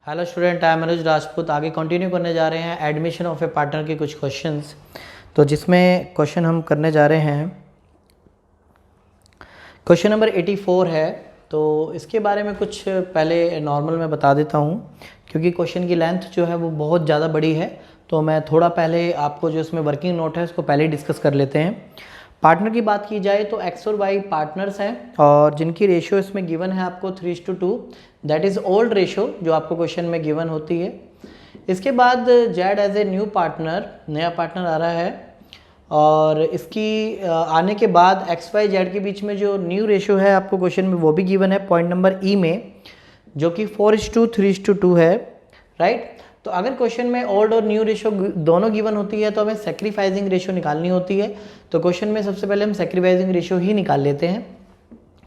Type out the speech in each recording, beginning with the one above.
Hello student, I am Manoj Rajput. आगे continue करने जा रहे हैं एडमिशन ऑफ ए पार्टनर के कुछ क्वेश्चंस। तो जिसमें क्वेश्चन हम करने जा रहे हैं, क्वेश्चन नंबर 84 है। तो इसके बारे में कुछ पहले नॉर्मल मैं बता देता हूँ, क्योंकि क्वेश्चन की लेंथ जो है वो बहुत ज़्यादा बड़ी है। तो मैं थोड़ा पहले आपको जो इसमें वर्किंग नोट है उसको पहले डिस्कस कर लेते हैं। पार्टनर की बात की जाए तो एक्स और वाई पार्टनर्स हैं और जिनकी रेशियो इसमें गिवन है आपको 3:2, दैट इज़ ओल्ड रेशियो जो आपको क्वेश्चन में गिवन होती है। इसके बाद Z as a new partner, नया पार्टनर आ रहा है और इसकी आने के बाद एक्स वाई जेड के बीच में जो न्यू रेशियो है आपको क्वेश्चन में वो भी गिवन है पॉइंट नंबर ई में, जो कि 4:3:2 है, राइट। तो अगर क्वेश्चन में ओल्ड और न्यू रेशियो दोनों गिवन होती है तो हमें सेक्रीफाइजिंग रेशियो निकालनी होती है। तो क्वेश्चन में सबसे पहले हम सेक्रीफाइजिंग रेशियो ही निकाल लेते हैं।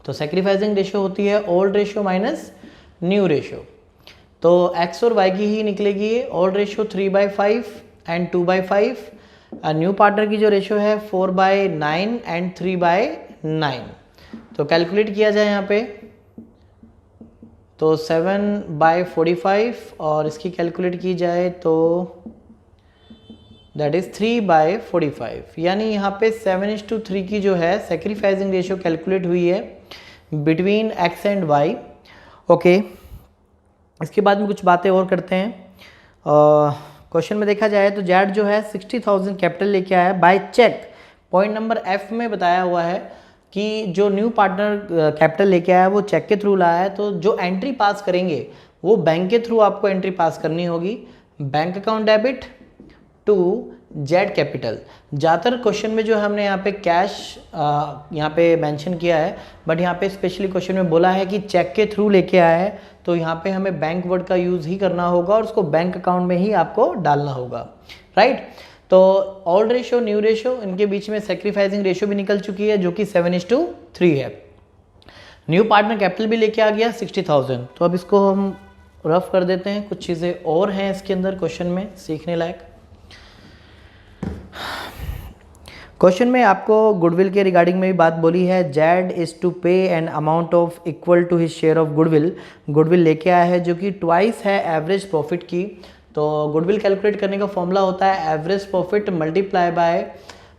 तो सेक्रीफाइजिंग रेशियो होती है old ratio minus new ratio. तो एक्स और वाई की ही निकलेगी। Old ratio 3/5 and 2/5। New partner की जो रेशियो है 4/9 एंड 3/9। तो कैलकुलेट किया जाए यहाँ पे तो 7/45 और इसकी कैलकुलेट की जाए तो दैट इज़ 3/45। यानी यहाँ पे 7:3 की जो है सेक्रीफाइजिंग रेशियो कैलकुलेट हुई है between X and Y. Okay, इसके बाद में कुछ बातें और करते हैं। क्वेश्चन में देखा जाए तो जेड जो है 60,000 कैपिटल लेके आया by cheque. Point number F में बताया हुआ है कि जो न्यू पार्टनर कैपिटल लेके आया वो चेक के थ्रू लाया है। तो जो एंट्री पास करेंगे वो बैंक के थ्रू आपको एंट्री पास करनी होगी। Bank account debit to Z capital. ज़्यादातर क्वेश्चन में जो हमने यहाँ पे कैश यहाँ पे मेंशन किया है, बट यहाँ पे स्पेशली क्वेश्चन में बोला है कि चेक के थ्रू लेके आया है, तो यहाँ पे हमें बैंक वर्ड का यूज़ ही करना होगा और उसको बैंक अकाउंट में ही आपको डालना होगा, राइट। तो ओल्ड रेशियो न्यू रेशियो इनके बीच में सेक्रीफाइजिंग रेशियो भी निकल चुकी है जो कि 7:3 है। न्यू पार्टनर कैपिटल भी लेके आ गया 60,000। तो अब इसको हम रफ कर देते हैं। कुछ चीज़ें और हैं इसके अंदर क्वेश्चन में सीखने लायक। क्वेश्चन में आपको गुडविल के रिगार्डिंग में भी बात बोली है। Z is to pay an amount of equal to his share of goodwill. Goodwill लेके आया है जो कि ट्वाइस है एवरेज प्रॉफिट की। तो गुडविल कैलकुलेट करने का फॉर्मूला होता है average profit multiply by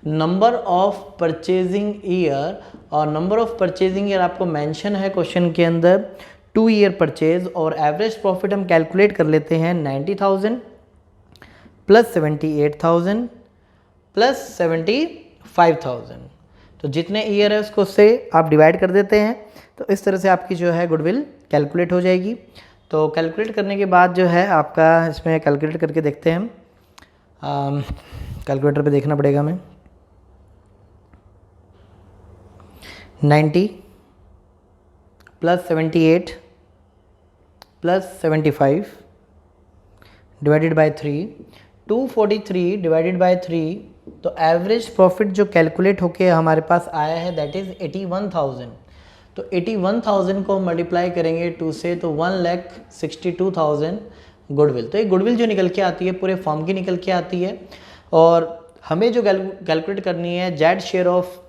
number of purchasing year, और नंबर ऑफ परचेजिंग ईयर आपको मेंशन है क्वेश्चन के अंदर 2 ईयर परचेज। और एवरेज प्रॉफिट हम कैलकुलेट कर लेते हैं 90,000 प्लस 78,000 प्लस 75,000। तो जितने ईयर है उसको से आप डिवाइड कर देते हैं, तो इस तरह से आपकी जो है गुडविल कैलकुलेट हो जाएगी। तो कैलकुलेट करने के बाद जो है आपका इसमें कैलकुलेट करके देखते हैं हम। कैलकुलेटर पे देखना पड़ेगा हमें। 90 plus 78 plus 75 divided by 3, 243 divided by 3। तो एवरेज प्रॉफिट जो कैलकुलेट होके हमारे पास आया है दैट इज़ 81,000। तो 81,000 को मल्टीप्लाई करेंगे 2 से तो 1,62,000 गुडविल। तो ये गुडविल जो निकल के आती है पूरे फॉर्म की निकल के आती है। और हमें जो कैलकुलेट करनी है Z share of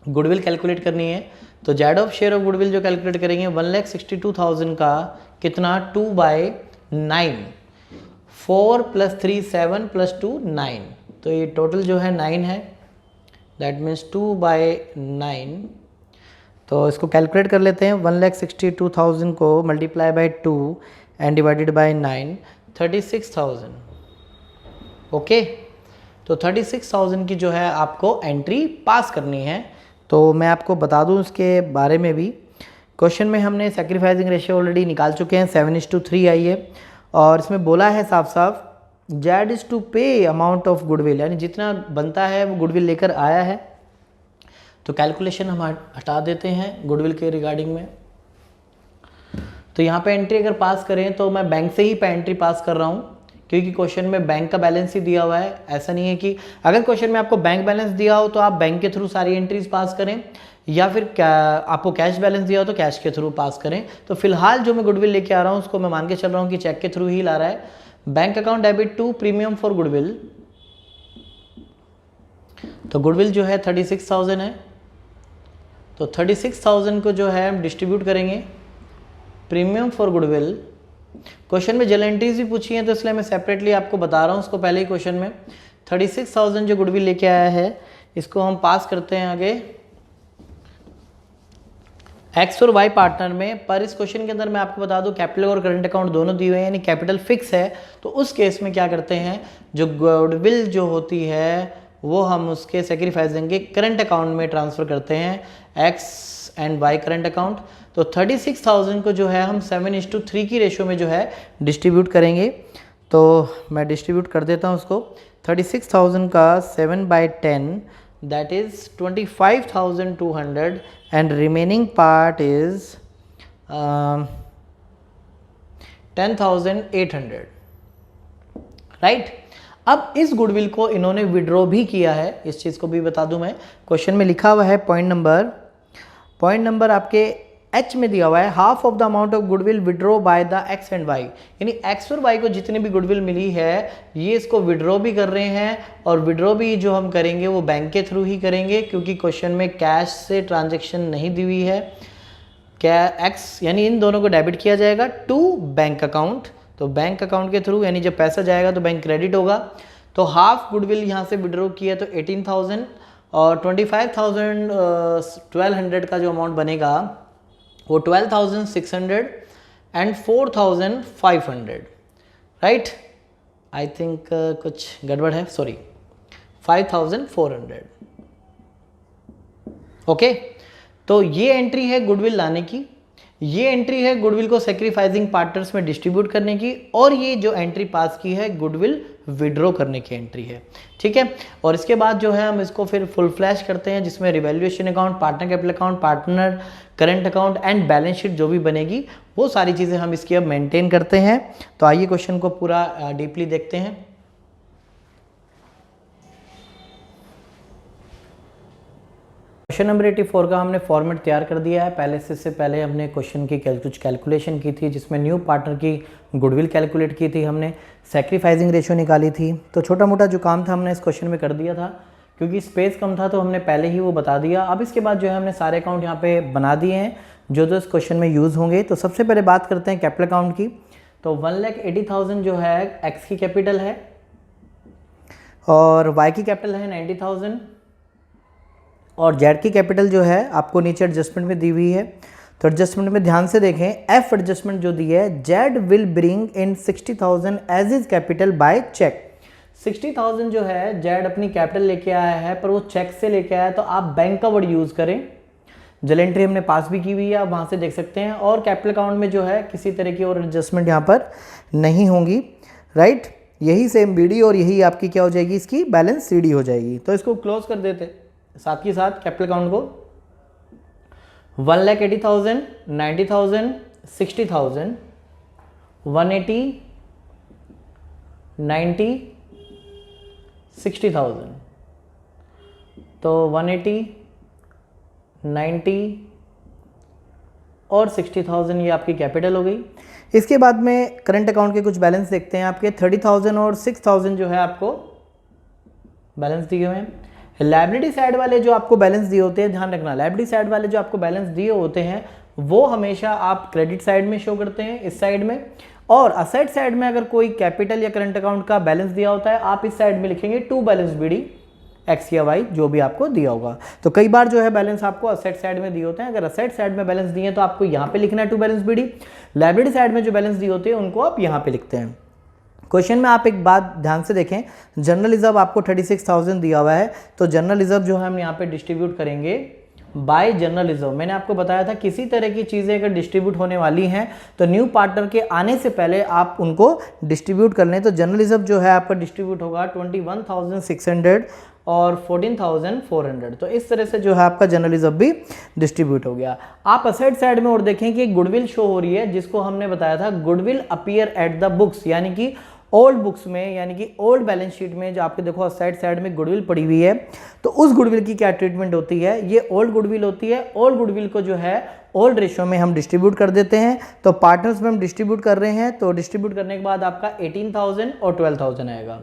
goodwill calculate करनी है। तो Z of share of goodwill जो कैलकुलेट करेंगे 1,62,000 का कितना 2/9। 4 + 3 7 + 2 9। तो ये टोटल जो है 9 है, दैट मीन्स 2/9। तो इसको कैलकुलेट कर लेते हैं। 1,62,000 को multiply by 2 and divided by 9, 36,000। Okay, तो 36,000 की जो है आपको एंट्री पास करनी है। तो मैं आपको बता दूं इसके बारे में भी। क्वेश्चन में हमने सेक्रीफाइजिंग रेशियो ऑलरेडी निकाल चुके हैं, 7:3 आई है। और इसमें बोला है साफ साफ जेड इज़ टू पे अमाउंट ऑफ गुडविल, यानी जितना बनता है वो गुडविल लेकर आया है। तो कैलकुलेशन हम हटा देते हैं गुडविल के रिगार्डिंग में। तो यहाँ पे एंट्री अगर पास करें तो मैं बैंक से ही एंट्री पास कर रहा हूँ, क्योंकि क्वेश्चन में बैंक का बैलेंस ही दिया हुआ है। ऐसा नहीं है कि अगर क्वेश्चन में आपको बैंक बैलेंस दिया हो तो आप बैंक के थ्रू सारी एंट्रीज पास करें, या फिर आपको कैश बैलेंस दिया हो तो कैश के थ्रू पास करें। तो फिलहाल जो मैं गुडविल लेके आ रहा हूँ उसको मैं मान के चल रहा हूँ कि चेक के थ्रू ही ला रहा है। Bank account debit to premium for goodwill. तो गुडविल जो है 36,000 है। तो 36,000 को जो है हम डिस्ट्रीब्यूट करेंगे प्रीमियम फॉर गुडविल क्वेश्चन में जनरल एंट्रीज भी पूछी हैं तो इसलिए मैं सेपरेटली आपको बता रहा हूँ। उसको पहले ही क्वेश्चन में 36,000 जो गुडविल लेके आया है इसको हम पास करते हैं आगे एक्स और वाई पार्टनर में। पर इस क्वेश्चन के अंदर मैं आपको बता दूं कैपिटल और करंट अकाउंट दोनों दिए हुए हैं, यानी कैपिटल फिक्स है। तो उस केस में क्या करते हैं, जो गुडविल जो होती है वो हम उसके सेक्रीफाइसिंग के करंट अकाउंट में ट्रांसफ़र करते हैं, X and Y current account. तो 36,000 को जो है हम 7:3 की रेशो में जो है डिस्ट्रीब्यूट करेंगे। तो मैं डिस्ट्रीब्यूट कर देता हूँ उसको। 36,000 का 7/10 that is 25,200 and remaining part is 10,800 right. अब इस गुडविल को इन्होंने विड्रॉ भी किया है, इस चीज़ को भी बता दूं मैं। क्वेश्चन में लिखा हुआ है पॉइंट नंबर आपके एच में दिया हुआ है, half of the amount of goodwill withdraw by the X and Y, यानी एक्स और वाई को जितनी भी गुडविल मिली है ये इसको विड्रॉ भी कर रहे हैं। और विड्रॉ भी जो हम करेंगे वो बैंक के थ्रू ही करेंगे, क्योंकि क्वेश्चन में कैश से ट्रांजैक्शन नहीं दी हुई है। क्या एक्स यानी इन दोनों को डेबिट किया जाएगा टू बैंक अकाउंट, तो बैंक अकाउंट के थ्रू, यानी जब पैसा जाएगा तो बैंक क्रेडिट होगा। तो हाफ गुडविल यहाँ से विड्रॉ किया तो 18,000 और 25,1200 का जो अमाउंट बनेगा वो 12,600 एंड 4,500 राइट। आई थिंक कुछ गड़बड़ है, सॉरी 5,400 ओके। तो ये एंट्री है गुडविल लाने की, ये एंट्री है गुडविल को सेक्रीफाइसिंग पार्टनर्स में डिस्ट्रीब्यूट करने की, और ये जो एंट्री पास की है गुडविल विड्रॉ करने की एंट्री है, ठीक है। और इसके बाद जो है हम इसको फिर फुल फ्लैश करते हैं, जिसमें revaluation account, partner capital account, partner current account and balance sheet जो भी बनेगी वो सारी चीज़ें हम इसकी अब मेंटेन करते हैं। तो आइए क्वेश्चन को पूरा डीपली देखते हैं। क्वेश्चन नंबर 84 का हमने फॉर्मेट तैयार कर दिया है। पहले से इससे पहले हमने क्वेश्चन की कुछ कैलकुलेशन की थी, जिसमें न्यू पार्टनर की गुडविल कैलकुलेट की थी, हमने सैक्रिफाइसिंग रेशियो निकाली थी। तो छोटा मोटा जो काम था हमने इस क्वेश्चन में कर दिया था, क्योंकि स्पेस कम था तो हमने पहले ही वो बता दिया। अब इसके बाद जो है हमने सारे अकाउंट यहाँ पे बना दिए हैं जो इस क्वेश्चन में यूज़ होंगे। तो सबसे पहले बात करते हैं कैपिटल अकाउंट की। तो 1,80,000 जो है एक्स की कैपिटल है और वाई की कैपिटल है 90,000 और जेड की कैपिटल जो है आपको नीचे एडजस्टमेंट में दी हुई है। तो एडजस्टमेंट में ध्यान से देखें, एफ एडजस्टमेंट जो दी है, Z will bring in 60,000 as is capital by cheque. 60,000 जो है जेड अपनी कैपिटल लेके आया है, पर वो चेक से लेके आया है, तो आप बैंक का वर्ड यूज़ करें। जल एंट्री हमने पास भी की हुई है, आप वहाँ से देख सकते हैं। और कैपिटल अकाउंट में जो है किसी तरह की और एडजस्टमेंट यहाँ पर नहीं होंगी, राइट। यही सेम बीडी और यही आपकी क्या हो जाएगी, इसकी बैलेंस सीडी हो जाएगी। तो इसको क्लोज कर देते साथ के साथ कैपिटल अकाउंट को। 1,80,000, 90,000, 60,000, 180, 90, 60,000। तो 180, 90 और 60,000 ये आपकी कैपिटल हो गई। इसके बाद में करंट अकाउंट के कुछ बैलेंस देखते हैं। आपके 30,000 और 6,000 जो है आपको बैलेंस दिए हुए हैं। लायबिलिटी साइड वाले जो आपको बैलेंस दिए होते हैं, ध्यान रखना, लायबिलिटी साइड वाले जो आपको बैलेंस दिए होते हैं वो हमेशा आप क्रेडिट साइड में शो करते हैं, इस साइड में। और असेट साइड में अगर कोई कैपिटल या करंट अकाउंट का बैलेंस दिया होता है, आप इस साइड में लिखेंगे टू बैलेंस बीडी, एक्स या वाई जो भी आपको दिया होगा। तो कई बार जो है बैलेंस आपको असेट साइड में दिए होते हैं, अगर असेट साइड में बैलेंस दिए तो आपको यहाँ पे लिखना है to balance BD. Liability side में जो बैलेंस दिए होते हैं उनको आप यहाँ पे लिखते हैं। क्वेश्चन में आप एक बात ध्यान से देखें, जनरल रिजर्व आपको 36,000 दिया हुआ है, तो जनरल रिजर्व जो है हम यहाँ पे डिस्ट्रीब्यूट करेंगे बाय जनरल रिजर्व। मैंने आपको बताया था किसी तरह की चीज़ें अगर डिस्ट्रीब्यूट होने वाली हैं तो न्यू पार्टनर के आने से पहले आप उनको डिस्ट्रीब्यूट कर लें। तो जनरल रिजर्व जो है आपका डिस्ट्रीब्यूट होगा 21,600 और 14,400। तो इस तरह से जो है आपका जनरल रिजर्व भी डिस्ट्रीब्यूट हो गया। आप असेट साइड में और देखें कि गुडविल शो हो रही है, जिसको हमने बताया था goodwill appear at the books, यानी कि ओल्ड बुक्स में, यानी कि ओल्ड बैलेंस शीट में जो आपके देखो असेट साइड में गुडविल पड़ी हुई है। तो उस गुडविल की क्या ट्रीटमेंट होती है, ये ओल्ड गुडविल होती है। ओल्ड गुडविल को जो है ओल्ड रेशियो में हम डिस्ट्रीब्यूट कर देते हैं। तो पार्टनर्स में हम डिस्ट्रीब्यूट कर रहे हैं, तो डिस्ट्रीब्यूट करने के बाद आपका 18,000 और 12,000 आएगा।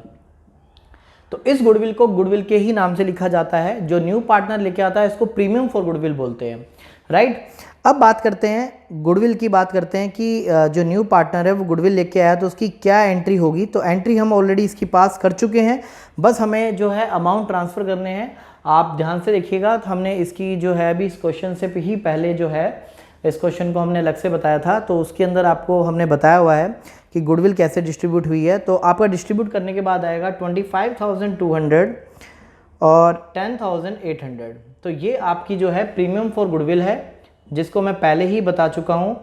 तो इस गुडविल को गुडविल के ही नाम से लिखा जाता है। जो न्यू पार्टनर लेके आता है इसको प्रीमियम फॉर गुडविल बोलते हैं, राइट। अब बात करते हैं गुडविल की, बात करते हैं कि जो न्यू पार्टनर है वो गुडविल लेके आया तो उसकी क्या एंट्री होगी। तो एंट्री हम ऑलरेडी इसकी पास कर चुके हैं, बस हमें जो है अमाउंट ट्रांसफ़र करने हैं। आप ध्यान से देखिएगा, तो हमने इसकी जो है अभी इस क्वेश्चन से ही पहले जो है इस क्वेश्चन को हमने अलग से बताया था, तो उसके अंदर आपको हमने बताया हुआ है कि गुडविल कैसे डिस्ट्रीब्यूट हुई है। तो आपका डिस्ट्रीब्यूट करने के बाद आएगा 25,200 और 10,800। तो ये आपकी जो है प्रीमियम फॉर गुडविल है, जिसको मैं पहले ही बता चुका हूँ।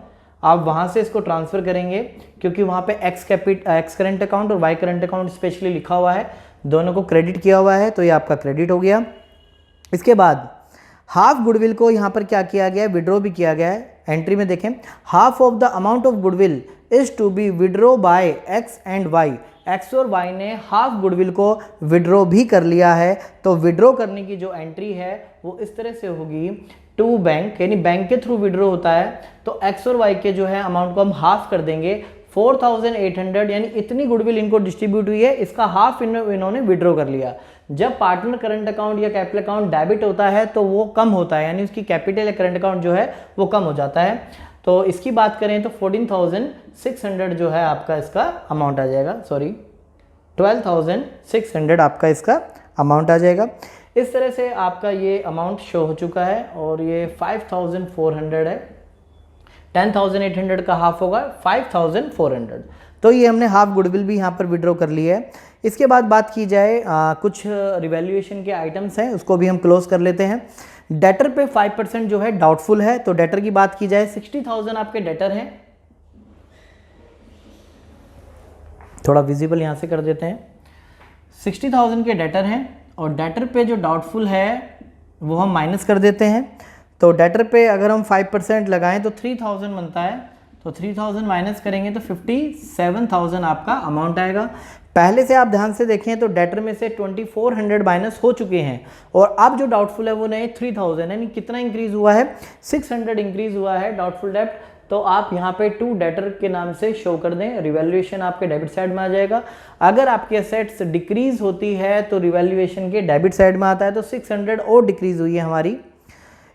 आप वहाँ से इसको ट्रांसफ़र करेंगे, क्योंकि वहाँ पे एक्स करंट अकाउंट और वाई करंट अकाउंट स्पेशली लिखा हुआ है, दोनों को क्रेडिट किया हुआ है, तो ये आपका क्रेडिट हो गया। इसके बाद हाफ गुडविल को यहाँ पर क्या किया गया है, विड्रॉ भी किया गया है। एंट्री में देखें, half of the amount of goodwill is to be withdraw by X and Y. X और वाई ने हाफ गुडविल को विड्रॉ भी कर लिया है। तो विड्रॉ करने की जो एंट्री है वो इस तरह से होगी, टू बैंक, यानी बैंक के थ्रू विड्रॉ होता है। तो एक्स और वाई के जो है अमाउंट को हम हाफ कर देंगे, 4,800, यानी इतनी गुडविल इनको डिस्ट्रीब्यूट हुई है, इसका हाफ इन्होंने विड्रॉ कर लिया। जब पार्टनर करंट अकाउंट या कैपिटल अकाउंट डेबिट होता है तो वो कम होता है, यानी उसकी कैपिटल या करंट अकाउंट जो है वो कम हो जाता है। तो इसकी बात करें तो 14,600 जो है आपका इसका अमाउंट आ जाएगा, सॉरी 12,600 आपका इसका अमाउंट आ जाएगा। इस तरह से आपका ये अमाउंट शो हो चुका है और ये 5,400 है। 10,800 का हाफ होगा 5,400। तो ये हमने हाफ गुडविल भी यहाँ पर विड्रॉ कर ली है। इसके बाद बात की जाए कुछ रिवैल्यूएशन के आइटम्स हैं, उसको भी हम क्लोज कर लेते हैं। डेटर पे 5% जो है डाउटफुल है, तो डेटर की बात की जाए 60,000 आपके डेटर हैं, थोड़ा विजिबल यहाँ से कर देते हैं। 60,000 के डेटर हैं और डेटर पे जो डाउटफुल है वो हम माइनस कर देते हैं। तो डेटर पे अगर हम 5% लगाएं तो 3,000 बनता है, तो 3,000 माइनस करेंगे तो 57,000 आपका अमाउंट आएगा। पहले से आप ध्यान से देखें तो डेटर में से 2,400 माइनस हो चुके हैं और अब जो डाउटफुल है वो नए 3,000, यानी कितना इंक्रीज हुआ है, 600 इंक्रीज हुआ है डाउटफुल डेब्ट। तो आप यहाँ पे टू डेटर के नाम से शो कर दें, रिवैल्यूएशन आपके डेबिट साइड में आ जाएगा। अगर आपकी एसेट्स डिक्रीज होती है तो रिवैल्यूएशन के डेबिट साइड में आता है, तो 600 और डिक्रीज हुई है हमारी।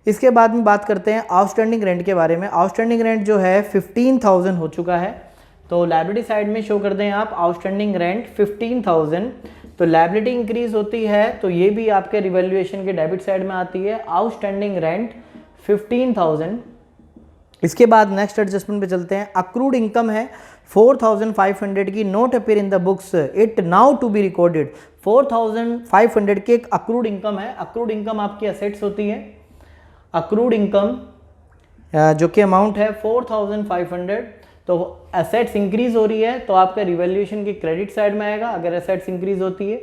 इसके बाद में बात करते हैं आउटस्टैंडिंग रेंट के बारे में। आउटस्टैंडिंग रेंट जो है 15,000 हो चुका है, तो लायबिलिटी साइड में शो कर दें आप आउटस्टैंडिंग रेंट 15,000। तो लायबिलिटी इंक्रीज होती है तो ये भी आपके रिवैल्यूएशन के डेबिट साइड में आती है, आउटस्टैंडिंग रेंट 15,000। इसके बाद नेक्स्ट एडजस्टमेंट पे चलते हैं। अक्रूड इनकम है 4,500 की, not appear in the books, it now to be recorded. 4,500 के एक अक्रूड इनकम है। अक्रूड इनकम आपकी एसेट्स होती है। अक्रूड इनकम जो कि अमाउंट है 4,500, तो एसेट्स इंक्रीज हो रही है तो आपका रिवैल्यूएशन की क्रेडिट साइड में आएगा अगर एसेट्स इंक्रीज होती है।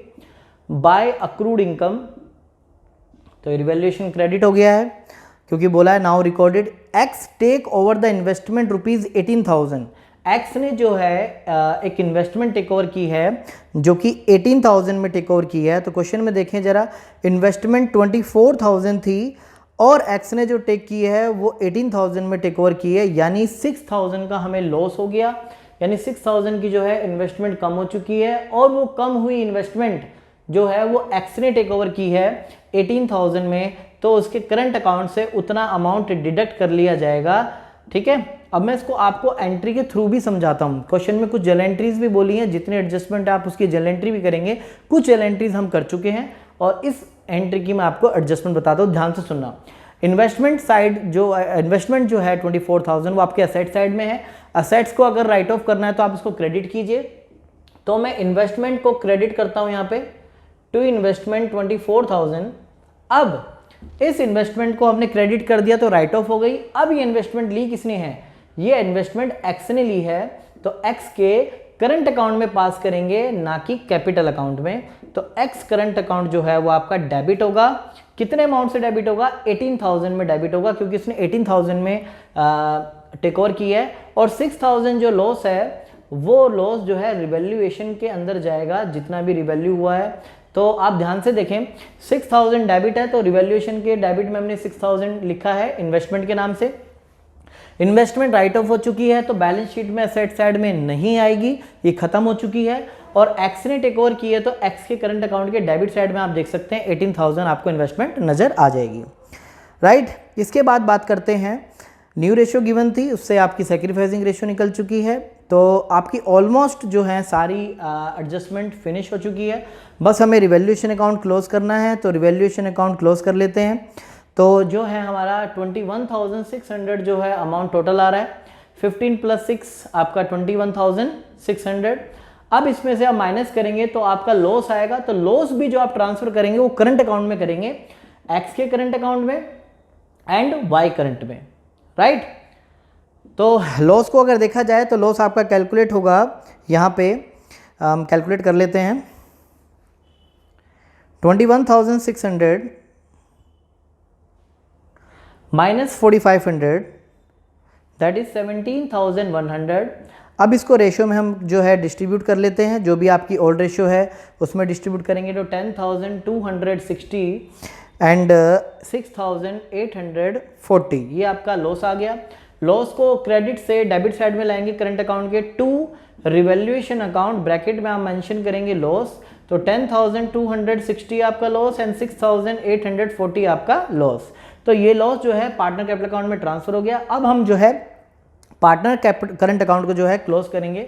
बाय अक्रूड इनकम, तो रिवैल्यूएशन क्रेडिट हो गया है क्योंकि बोला है now recorded. X take over the investment ₹18,000। X ने जो है एक इन्वेस्टमेंट टेक ओवर की है जो कि 18,000 में टेक ओवर की है। तो क्वेश्चन में देखें जरा, इन्वेस्टमेंट 24,000 थी और एक्स ने जो टेक की है वो 18,000 में टेक ओवर की है, यानी 6,000 का हमें लॉस हो गया। यानी 6,000 की जो है इन्वेस्टमेंट कम हो चुकी है और वो कम हुई इन्वेस्टमेंट जो है वो एक्स ने टेक ओवर की है 18,000 में, तो उसके करंट अकाउंट से उतना अमाउंट डिडक्ट कर लिया जाएगा। ठीक है, अब मैं इसको आपको एंट्री के थ्रू भी समझाता हूँ। क्वेश्चन में कुछ जल एंट्रीज भी बोली हैं, जितने एडजस्टमेंट आप उसकी जल एंट्री भी करेंगे, कुछ जल एंट्रीज हम कर चुके हैं और इस एंट्री की मैं आपको एडजस्टमेंट बताता हूँ, ध्यान से सुनना। इन्वेस्टमेंट साइड जो इन्वेस्टमेंट जो है 24,000 वो आपके असेट साइड में है। असेट्स को अगर राइट ऑफ करना है तो आप इसको क्रेडिट कीजिए। तो मैं इन्वेस्टमेंट को क्रेडिट करता हूँ यहाँ पे, टू इन्वेस्टमेंट 24,000। अब इस इन्वेस्टमेंट को हमने क्रेडिट कर दिया तो राइट ऑफ हो गई। अब ये इन्वेस्टमेंट ली किसने है, ये इन्वेस्टमेंट एक्स ने ली है, तो एक्स के करंट अकाउंट में पास करेंगे ना कि कैपिटल अकाउंट में। तो एक्स करंट अकाउंट जो है वो आपका डेबिट होगा। कितने अमाउंट से डेबिट होगा, 18,000 में डेबिट होगा क्योंकि इसने 18,000 में टेक ओवर की है। और 6,000 जो लॉस है वो लॉस जो है रिवैल्यूएशन के अंदर जाएगा, जितना भी रिवैल्यू हुआ है। तो आप ध्यान से देखें, 6,000 डेबिट है तो रिवैल्यूएशन के डेबिट में हमने 6,000 लिखा है इन्वेस्टमेंट के नाम से। इन्वेस्टमेंट राइट ऑफ हो चुकी है तो बैलेंस शीट में एसेट साइड में नहीं आएगी, ये खत्म हो चुकी है। और एक्स ने टेक ओवर की है तो एक्स के करंट अकाउंट के डेबिट साइड में आप देख सकते हैं 18,000 आपको इन्वेस्टमेंट नजर आ जाएगी। राइट, इसके बाद बात करते हैं न्यू रेशियो गिवन थी, उससे आपकी सेक्रीफाइसिंग रेशियो निकल चुकी है। तो आपकी ऑलमोस्ट जो है सारी एडजस्टमेंट फिनिश हो चुकी है, बस हमें रिवैल्यूएशन अकाउंट क्लोज करना है। तो रिवैल्यूएशन अकाउंट क्लोज कर लेते हैं। तो जो है हमारा 21,600 जो है अमाउंट टोटल आ रहा है। 15 + 6 आपका 21,600। अब इसमें से आप माइनस करेंगे तो आपका लॉस आएगा। तो लॉस भी जो आप ट्रांसफर करेंगे वो करंट अकाउंट में करेंगे, एक्स के करंट अकाउंट में एंड वाई करंट में, राइट। तो लॉस को अगर देखा जाए तो लॉस आपका कैलकुलेट होगा, यहाँ पे हम कैलकुलेट कर लेते हैं। 21,600 माइनस 4,500 दैट इज 17,100। अब इसको रेशियो में हम जो है डिस्ट्रीब्यूट कर लेते हैं, जो भी आपकी ओल्ड रेशियो है उसमें डिस्ट्रीब्यूट करेंगे तो 10,260 एंड 6,840 ये आपका लॉस आ गया। लॉस को क्रेडिट से डेबिट साइड में लाएंगे करंट अकाउंट के, टू रिवैल्यूएशन अकाउंट ब्रैकेट में आप मेंशन करेंगे लॉस। तो 10,260 आपका लॉस एंड 6,840 आपका लॉस। तो ये लॉस जो है पार्टनर कैपिटल अकाउंट में ट्रांसफर हो गया। अब हम जो है पार्टनर करंट अकाउंट को जो है क्लोज करेंगे।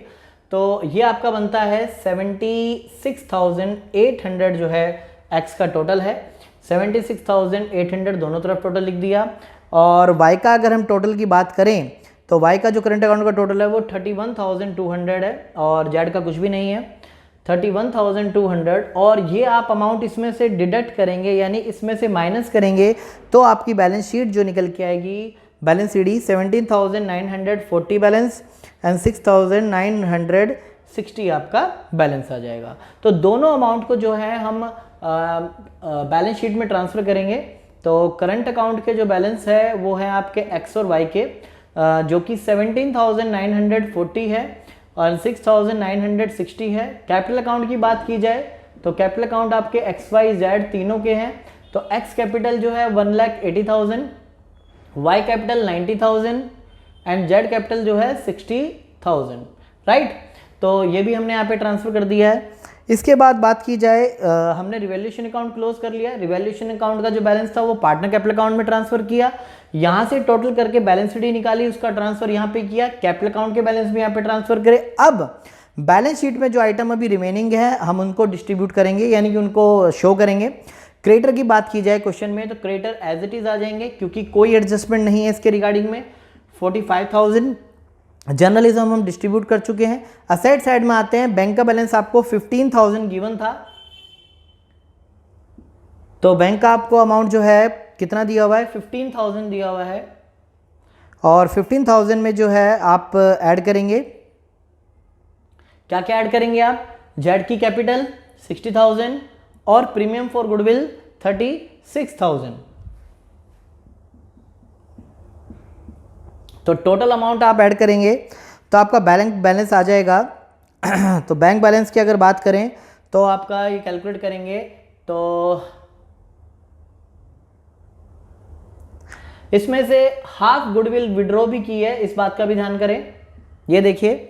तो ये आपका बनता है 76,800 जो है एक्स का टोटल है। 76,800 दोनों तरफ टोटल लिख दिया। और वाई का अगर हम टोटल की बात करें तो वाई का जो करंट अकाउंट का टोटल है वो 31,200 है और जेड का कुछ भी नहीं है, 31,200। और ये आप अमाउंट इसमें से डिडक्ट करेंगे, यानी इसमें से माइनस करेंगे तो आपकी बैलेंस शीट जो निकल के आएगी, बैलेंस शीट 17,940 बैलेंस एंड 6,960 आपका बैलेंस आ जाएगा। तो दोनों अमाउंट को जो है हम बैलेंस शीट में ट्रांसफर करेंगे। तो करंट अकाउंट के जो बैलेंस है वो है आपके एक्स और वाई के, जो कि 17,940 है और 6,960 है। कैपिटल अकाउंट की बात की जाए तो कैपिटल अकाउंट आपके एक्स वाई जेड तीनों के हैं। तो एक्स कैपिटल जो है 1,80,000, Y capital 90,000 and Z capital जो है 60,000, राइट। तो ये भी हमने यहाँ पे ट्रांसफर कर दिया है। इसके बाद बात की जाए, हमने रिवैल्यूएशन अकाउंट क्लोज कर लिया। रिवैल्यूएशन अकाउंट का जो बैलेंस था वो पार्टनर कैपिटल अकाउंट में ट्रांसफर किया, यहाँ से टोटल करके बैलेंस शीट निकाली, उसका ट्रांसफर यहाँ पे किया, कैपिटल अकाउंट के बैलेंस भी यहाँ पे ट्रांसफर करे। अब बैलेंस शीट में जो आइटम अभी रिमेनिंग है हम उनको डिस्ट्रीब्यूट करेंगे, यानी कि उनको शो करेंगे। क्रेडिटर की बात की जाए क्वेश्चन में तो क्रेडिटर एज इट इज आ जाएंगे क्योंकि कोई एडजस्टमेंट नहीं है इसके रिगार्डिंग में। 45,000 जर्नलिज्म हम डिस्ट्रीब्यूट कर चुके हैं। असेट साइड में आते हैं, बैंक का बैलेंस आपको 15,000 गिवन था। तो बैंक का आपको अमाउंट जो है कितना दिया हुआ है, 15,000 दिया हुआ है। और 15,000 में जो है आप ऐड करेंगे, क्या क्या ऐड करेंगे आप, जेड की कैपिटल 60,000 और प्रीमियम फॉर गुडविल 36,000। तो टोटल अमाउंट आप ऐड करेंगे तो आपका बैलेंस आ जाएगा। तो बैंक बैलेंस की अगर बात करें तो आपका ये कैलकुलेट करेंगे तो इसमें से हाफ गुडविल विड्रॉ भी की है, इस बात का भी ध्यान करें। ये देखिए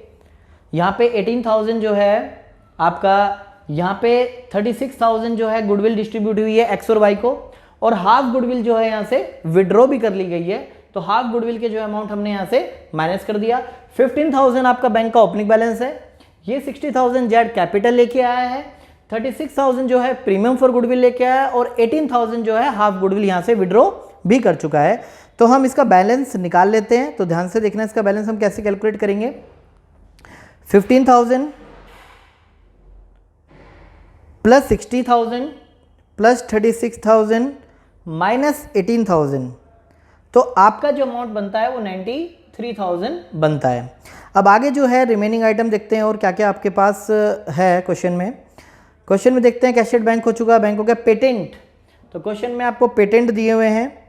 यहाँ पे 18,000 जो है आपका, यहाँ पे 36,000 जो है गुडविल डिस्ट्रीब्यूट हुई है एक्स और वाई को, और हाफ गुडविल जो है यहाँ से विड्रॉ भी कर ली गई है। तो हाफ गुडविल के जो अमाउंट हमने यहाँ से माइनस कर दिया। 15,000 आपका बैंक का ओपनिंग बैलेंस है, ये 60,000 जेड कैपिटल लेके आया है, 36,000 जो है प्रीमियम फॉर गुडविल लेके आया है और 18,000 जो है हाफ गुडविल यहाँ से विड्रॉ भी कर चुका है। तो हम इसका बैलेंस निकाल लेते हैं। तो ध्यान से देखना इसका बैलेंस हम कैसे कैलकुलेट करेंगे। 15,000 प्लस 60,000 प्लस 36,000 माइनस 18,000, तो आपका जो अमाउंट बनता है वो 93,000 बनता है। अब आगे जो है रिमेनिंग आइटम देखते हैं और क्या क्या आपके पास है क्वेश्चन में। क्वेश्चन में देखते हैं कैशेड बैंक हो चुका, बैंक हो गया पेटेंट। तो क्वेश्चन में आपको पेटेंट दिए हुए हैं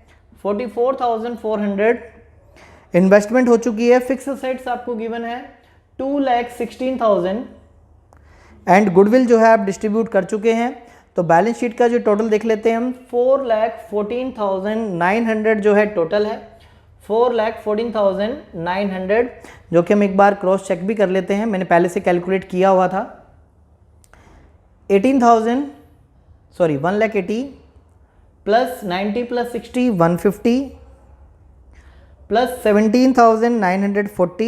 44,400, इन्वेस्टमेंट हो चुकी है, फिक्स असेट्स आपको गिवन है 2,16,000 एंड गुडविल जो है आप डिस्ट्रीब्यूट कर चुके हैं। तो बैलेंस शीट का जो टोटल देख लेते हैं हम, 4,14,900 जो है टोटल है, 4,14,900, जो कि हम एक बार क्रॉस चेक भी कर लेते हैं, मैंने पहले से कैलकुलेट किया हुआ था। 1,80,000 plus 90 plus 60 150 plus 17,940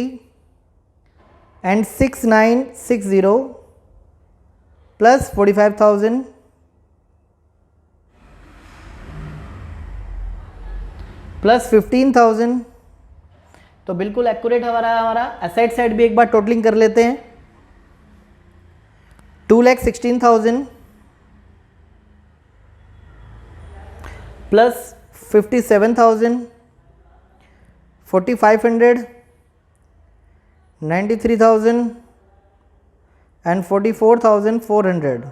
and 6960 plus 45,000 plus 15,000। तो बिल्कुल एक्यूरेट हमारा एसेट साइड भी एक बार टोटलिंग कर लेते हैं। 2,16,000 प्लस 57,000 4,500 93,000 एंड 44,400।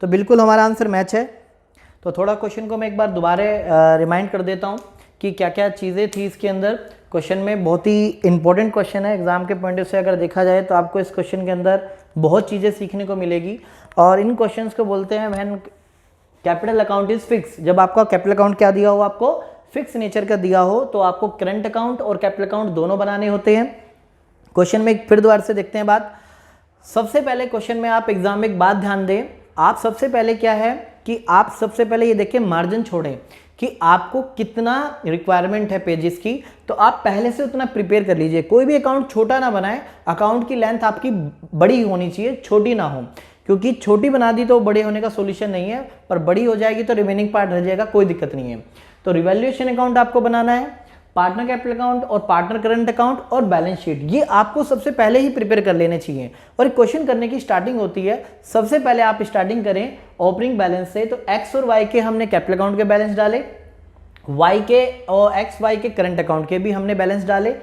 तो बिल्कुल हमारा आंसर मैच है। तो थोड़ा क्वेश्चन को मैं एक बार दोबारा रिमाइंड कर देता हूँ कि क्या क्या चीज़ें थी इसके अंदर। क्वेश्चन में बहुत ही इंपॉर्टेंट क्वेश्चन है, एग्जाम के पॉइंट से अगर देखा जाए तो आपको इस क्वेश्चन के अंदर बहुत चीज़ें सीखने को मिलेगी। और इन क्वेश्चंस को बोलते हैं when capital account is fix. जब आपका कैपिटल अकाउंट क्या दिया हो, आपको फिक्स नेचर का दिया हो, तो आपको करंट अकाउंट और कैपिटल अकाउंट दोनों बनाने होते हैं। क्वेश्चन में फिर दोबारा से देखते हैं बात। सबसे पहले क्वेश्चन में आप एग्जाम में एक बात ध्यान दें, आप सबसे पहले क्या है कि आप सबसे पहले ये देखिए मार्जिन छोड़ें कि आपको कितना रिक्वायरमेंट है पेजेस की, तो आप पहले से उतना प्रिपेयर कर लीजिए। कोई भी अकाउंट छोटा ना बनाएं, अकाउंट की लेंथ आपकी बड़ी होनी चाहिए, छोटी ना हो, क्योंकि छोटी बना दी तो बड़े होने का सोल्यूशन नहीं है, पर बड़ी हो जाएगी तो रिमेनिंग पार्ट रह जाएगा, कोई दिक्कत नहीं है। तो रिवैल्यूएशन अकाउंट आपको बनाना है, पार्टनर कैपिटल अकाउंट और पार्टनर करंट अकाउंट और बैलेंस शीट, ये आपको सबसे पहले ही प्रिपेयर कर लेने चाहिए। और क्वेश्चन करने की स्टार्टिंग होती है, सबसे पहले आप स्टार्टिंग करें ओपनिंग बैलेंस से। तो एक्स और वाई के हमने कैपिटल अकाउंट के बैलेंस डाले, वाई के और एक्स वाई के करंट अकाउंट के भी हमने बैलेंस डाले।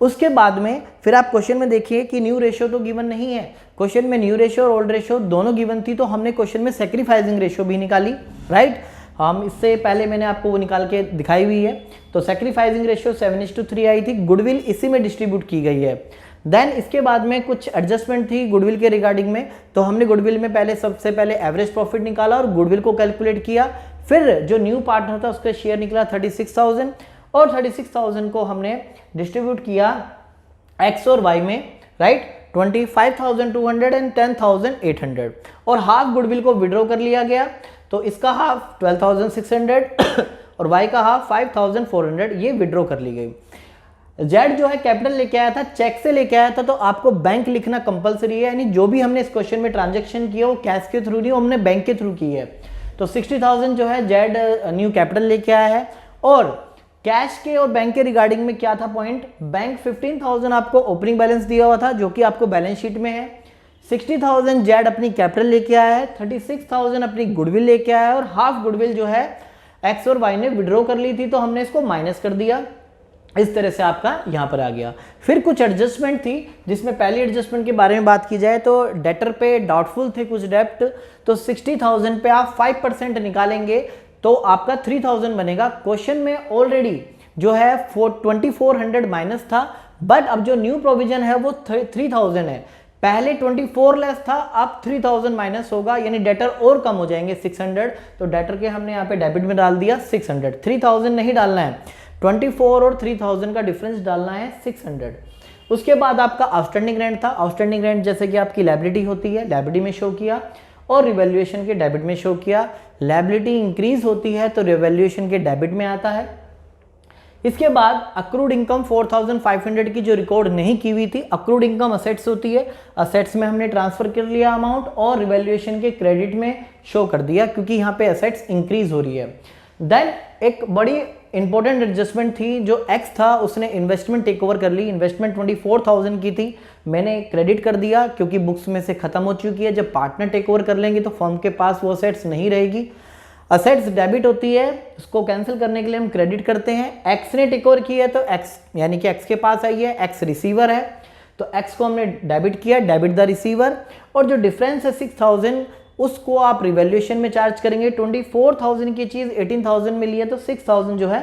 उसके बाद में फिर आप क्वेश्चन में देखिए कि न्यू रेशियो तो गिवन नहीं है, क्वेश्चन में न्यू रेशियो और ओल्ड रेशियो दोनों गिवन थी, तो हमने क्वेश्चन में सैक्रिफाइसिंग रेशियो भी निकाली, राइट। हम इससे पहले मैंने आपको वो निकाल के दिखाई हुई है। तो सैक्रिफाइसिंग रेशियो 7:3 आई थी, गुडविल इसी में डिस्ट्रीब्यूट की गई है। देन इसके बाद में कुछ एडजस्टमेंट थी गुडविल के रिगार्डिंग में, तो हमने गुडविल में पहले सबसे पहले एवरेज प्रॉफिट निकाला और गुडविल को कैलकुलेट किया। फिर जो न्यू पार्टनर था उसका शेयर निकला 36,000 और 36,000 को हमने डिस्ट्रीब्यूट किया एक्स और वाई में, राइट। 25,200 एंड 10,800 और हाफ गुडविल को विड्रॉ कर लिया गया, तो इसका हाफ 12,600 और वाई का हाफ 5,400 ये विड्रॉ कर ली गई। जेड जो है कैपिटल लेके आया था, चेक से लेके आया था, तो आपको बैंक लिखना कंपलसरी है, यानी जो भी हमने इस क्वेश्चन में ट्रांजैक्शन किया वो कैश के थ्रू नहीं, वो हमने बैंक के थ्रू की है। तो 60,000 जो है जेड न्यू कैपिटल लेके आया है। और कैश के और बैंक के रिगार्डिंग में क्या था पॉइंट, बैंक 15,000 आपको ओपनिंग बैलेंस दिया हुआ था जो कि आपको बैलेंस शीट में है। 60,000 जेड अपनी कैपिटल लेके आया है, 36,000 अपनी गुडविल लेके आया है और हाफ गुडविल जो है एक्स और वाई ने विड्रॉ कर ली थी, तो हमने इसको माइनस कर दिया। इस तरह से आपका यहां पर आ गया। फिर कुछ एडजस्टमेंट थी, जिसमें पहली एडजस्टमेंट के बारे में बात की जाए तो डेटर पे डाउटफुल थे कुछ डेप्ट, तो 60,000 पे आप 5% निकालेंगे तो आपका 3,000 बनेगा। क्वेश्चन में ऑलरेडी जो है 2400 माइनस था, बट अब जो न्यू प्रोविजन है वो 3,000 है। पहले 24 लेस था, अब 3,000 माइनस होगा, यानी डेटर और कम हो जाएंगे 600, तो डेटर के हमने यहाँ पे डेबिट में डाल दिया 600। 3,000 नहीं डालना है, 24 और 3,000 का डिफरेंस डालना है 600। उसके बाद आपका आउटस्टैंडिंग रेंट था, आउटस्टैंडिंग रेंट जैसे कि आपकी लायबिलिटी होती है, लायबिलिटी में शो किया और रिवैल्यूएशन के डेबिट में शो किया। लायबिलिटी इंक्रीज होती है तो रिवैल्यूएशन के डेबिट में आता है। इसके बाद अक्रूड इनकम 4,500 की जो रिकॉर्ड नहीं की हुई थी, अक्रूड इनकम असेट्स होती है, असेट्स में हमने ट्रांसफर कर लिया अमाउंट और रिवैल्यूएशन के क्रेडिट में शो कर दिया क्योंकि यहाँ पे असेट्स इंक्रीज हो रही है। देन एक बड़ी इंपॉर्टेंट एडजस्टमेंट थी, जो एक्स था उसने इन्वेस्टमेंट टेक ओवर कर ली। इन्वेस्टमेंट 24,000 की थी, मैंने क्रेडिट कर दिया क्योंकि बुक्स में से खत्म हो चुकी है। जब पार्टनर टेक ओवर कर लेंगे तो फर्म के पास वो असेट्स नहीं रहेगी। असेट्स डेबिट होती है, उसको कैंसिल करने के लिए हम क्रेडिट करते हैं। एक्स ने टेक ओवर की है तो एक्स यानी कि एक्स के पास आई है, एक्स रिसीवर है तो एक्स को हमने डेबिट किया, डेबिट द रिसीवर। और जो डिफरेंस है 6,000 उसको आप रिवैल्यूएशन में चार्ज करेंगे। 24,000 की चीज 18,000 में ली है तो 6,000 जो है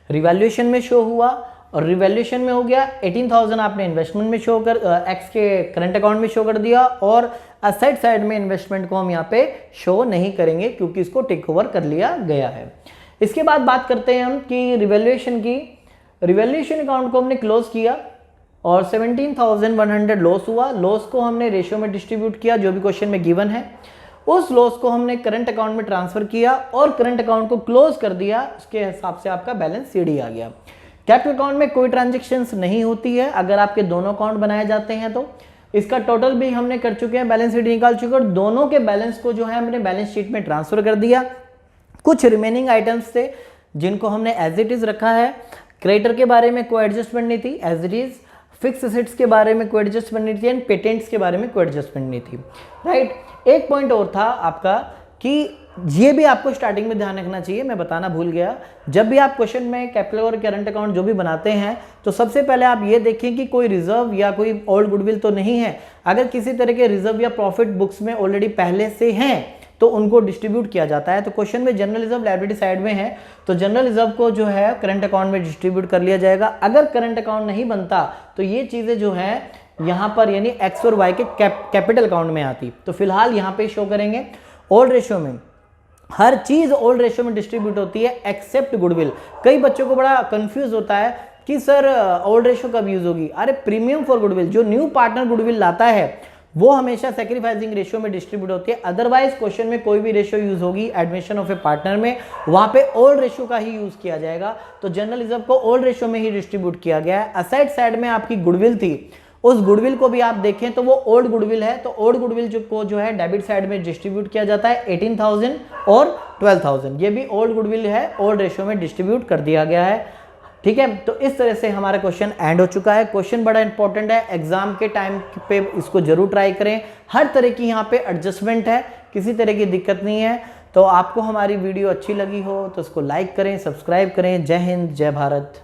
रिवैल्यूएशन में शो हुआ और रिवैल्यूएशन में हो गया। 18,000 आपने इन्वेस्टमेंट में शो कर एक्स के करंट अकाउंट में शो कर दिया और असेट साइड में इन्वेस्टमेंट को हम यहाँ पे शो नहीं करेंगे क्योंकि इसको टेक ओवर कर लिया गया है। इसके बाद बात करते हैं हम कि रिवैल्यूएशन की। रिवैल्यूएशन अकाउंट को हमने क्लोज किया और 17,100 लॉस हुआ। लॉस को हमने रेशियो में डिस्ट्रीब्यूट किया जो भी क्वेश्चन में गिवन है। उस लॉस को हमने करंट अकाउंट में ट्रांसफर किया और करंट अकाउंट को क्लोज कर दिया। उसके हिसाब से आपका बैलेंस सीडी आ गया। कैपिटल अकाउंट में कोई ट्रांजेक्शन्स नहीं होती है अगर आपके दोनों अकाउंट बनाए जाते हैं तो। इसका टोटल भी हमने कर चुके हैं, बैलेंस शीट निकाल चुके हैं और दोनों के बैलेंस को जो है हमने बैलेंस शीट में ट्रांसफर कर दिया। कुछ रिमेनिंग आइटम्स थे जिनको हमने एज इट इज रखा है। क्रेडिटर के बारे में कोई एडजस्टमेंट नहीं थी, as it is. Fix assets के बारे में कोई एडजस्टमेंट नहीं थी एंड पेटेंट्स के बारे में कोई एडजस्टमेंट नहीं थी, राइट। एक पॉइंट और था आपका कि ये भी आपको स्टार्टिंग में ध्यान रखना चाहिए, मैं बताना भूल गया। जब भी आप क्वेश्चन में कैपिटल और करंट अकाउंट जो भी बनाते हैं तो सबसे पहले आप ये देखें कि कोई रिजर्व या कोई ओल्ड गुडविल तो नहीं है। अगर किसी तरह के रिजर्व या प्रॉफिट बुक्स में ऑलरेडी पहले से हैं तो उनको डिस्ट्रीब्यूट किया जाता है। तो क्वेश्चन में जनरल रिजर्व लायबिलिटी साइड में है तो जनरल रिजर्व को जो है करंट अकाउंट में डिस्ट्रीब्यूट कर लिया जाएगा। अगर करंट अकाउंट नहीं बनता तो ये चीजें जो है यहाँ पर यानी एक्स और वाई के कैपिटल अकाउंट में आती। तो फिलहाल यहाँ पे शो करेंगे ओल्ड रेशियो में हर चीज ओल्ड रेशियो में डिस्ट्रीब्यूट होती है एक्सेप्ट गुडविल। कई बच्चों को बड़ा कंफ्यूज होता है कि सर ओल्ड रेशियो कब यूज होगी। अरे प्रीमियम फॉर गुडविल, जो न्यू पार्टनर गुडविल लाता है वो हमेशा सैक्रिफाइसिंग रेशियो में डिस्ट्रीब्यूट होती है। अदरवाइज क्वेश्चन में कोई भी रेशियो यूज होगी एडमिशन ऑफ ए पार्टनर में, वहां पे ओल्ड रेशियो का ही यूज किया जाएगा। तो जनरल रिजर्व को ओल्ड रेशियो में ही डिस्ट्रीब्यूट किया गया है। असेट साइड में आपकी गुडविल थी, उस गुडविल को भी आप देखें तो वो ओल्ड गुडविल है। तो ओल्ड गुडविल को जो है डेबिट साइड में डिस्ट्रीब्यूट किया जाता है 18,000 और 12,000, ये भी ओल्ड गुडविल है, ओल्ड रेशियो में डिस्ट्रीब्यूट कर दिया गया है, ठीक है। तो इस तरह से हमारा क्वेश्चन एंड हो चुका है। क्वेश्चन बड़ा इंपॉर्टेंट है, एग्जाम के टाइम पे इसको जरूर ट्राई करें। हर तरह की यहाँ पे एडजस्टमेंट है, किसी तरह की दिक्कत नहीं है। तो आपको हमारी वीडियो अच्छी लगी हो तो इसको लाइक करें, सब्सक्राइब करें। जय हिंद, जय भारत।